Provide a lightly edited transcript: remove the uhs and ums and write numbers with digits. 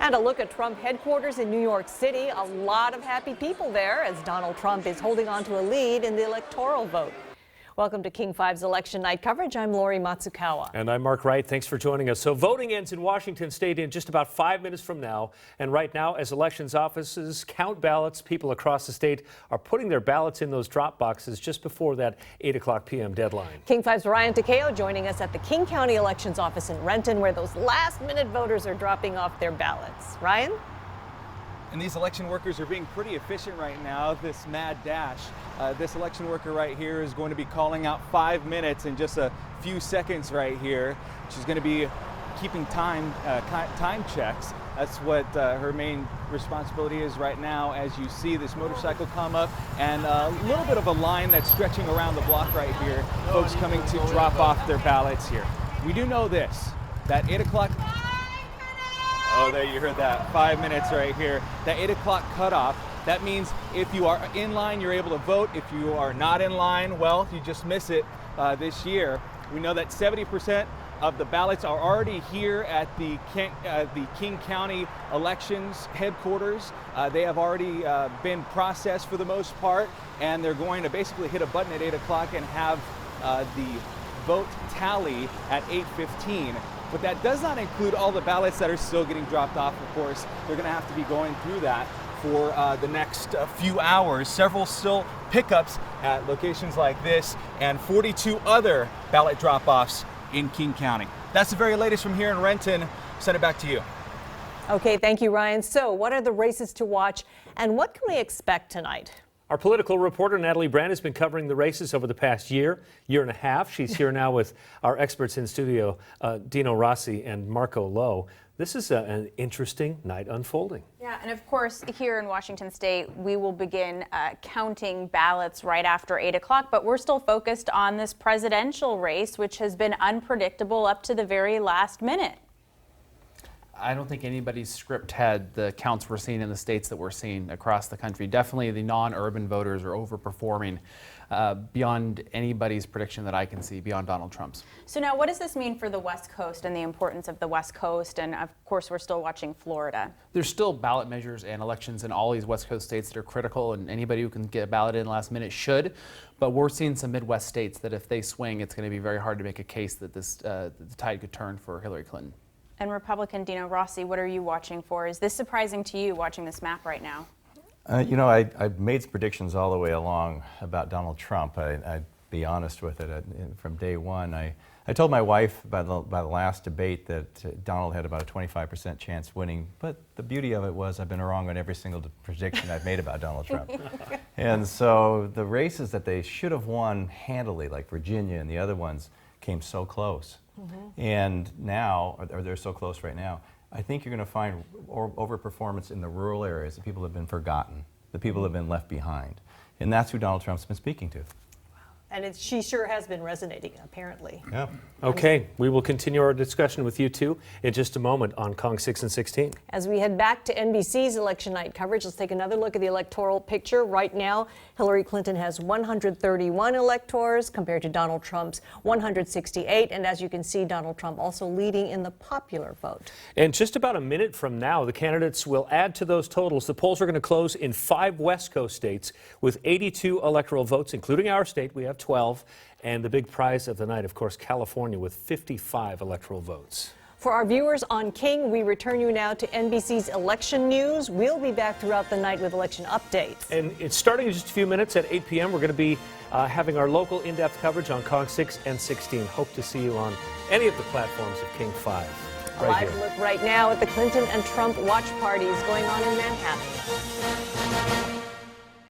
And a look at Trump headquarters in New York City. A lot of happy people there as Donald Trump is holding on to a lead in the electoral vote. Welcome to King 5's election night coverage. I'm Lori Matsukawa. And I'm Mark Wright. Thanks for joining us. So voting ends in Washington state in just about 5 minutes from now. And right now, as elections offices count ballots, people across the state are putting their ballots in those drop boxes just before that 8 o'clock p.m. deadline. King 5's Ryan Takeo joining us at the King County Elections Office in Renton, where those last-minute voters are dropping off their ballots. Ryan? And these election workers are being pretty efficient right now, this mad dash. This election worker right here is going to be calling out 5 minutes in just a few seconds right here. She's going to be keeping time checks. That's what her main responsibility is right now, as you see this motorcycle come up and a little bit of a line that's stretching around the block right here. Folks coming to drop off their ballots here. We do know this, that 8 o'clock. Oh, there you heard that. 5 minutes right here. That 8 o'clock cutoff. That means if you are in line, you're able to vote. If you are not in line, well, you just miss it this year. We know that 70% of the ballots are already here at the King County Elections headquarters. They have already been processed for the most part, and they're going to basically hit a button at 8 o'clock and have the vote tally at 8:15. But that does not include all the ballots that are still getting dropped off, of course. They're going to have to be going through that for the next few hours. Several still pickups at locations like this, and 42 other ballot drop-offs in King County. That's the very latest from here in Renton. Send it back to you. Okay, thank you, Ryan. So what are the races to watch, and what can we expect tonight? Our political reporter, Natalie Brand, has been covering the races over the past year and a half. She's here now with our experts in studio, Dino Rossi and Marco Lowe. This is an interesting night unfolding. Yeah, and of course, here in Washington state, we will begin counting ballots right after 8 o'clock, but we're still focused on this presidential race, which has been unpredictable up to the very last minute. I don't think anybody's script had the counts we're seeing in the states that we're seeing across the country. Definitely the non-urban voters are overperforming beyond anybody's prediction that I can see, beyond Donald Trump's. So now what does this mean for the West Coast and the importance of the West Coast? And of course, we're still watching Florida. There's still ballot measures and elections in all these West Coast states that are critical, and anybody who can get a ballot in last minute should. But we're seeing some Midwest states that if they swing, it's going to be very hard to make a case that the tide could turn for Hillary Clinton. And Republican Dino Rossi, what are you watching for? Is this surprising to you, watching this map right now? You know, I made predictions all the way along about Donald Trump. I'd be honest with it. From day one, I told my wife by the last debate that Donald had about a 25% chance winning. But the beauty of it was I've been wrong on every single prediction I've made about Donald Trump. And so the races that they should have won handily, like Virginia and the other ones, came so close. And now, or they're so close right now, I think you're going to find overperformance in the rural areas. The people have been forgotten. The people have been left behind. And that's who Donald Trump's been speaking to. And she sure has been resonating, apparently. Yeah. Okay, we will continue our discussion with you two in just a moment on Kong 6 and 16. As we head back to NBC's election night coverage, let's take another look at the electoral picture. Right now, Hillary Clinton has 131 electors compared to Donald Trump's 168. And as you can see, Donald Trump also leading in the popular vote. And just about a minute from now, the candidates will add to those totals. The polls are going to close in 5 West Coast states with 82 electoral votes, including our state. We have 12. And the big prize of the night, of course, California with 55 electoral votes. For our viewers on King, we return you now to NBC's election news. We'll be back throughout the night with election updates. And it's starting in just a few minutes at 8 p.m. We're going to be having our local in-depth coverage on Kong 6 and 16. Hope to see you on any of the platforms of King 5. A live look right now at the Clinton and Trump watch parties going on in Manhattan.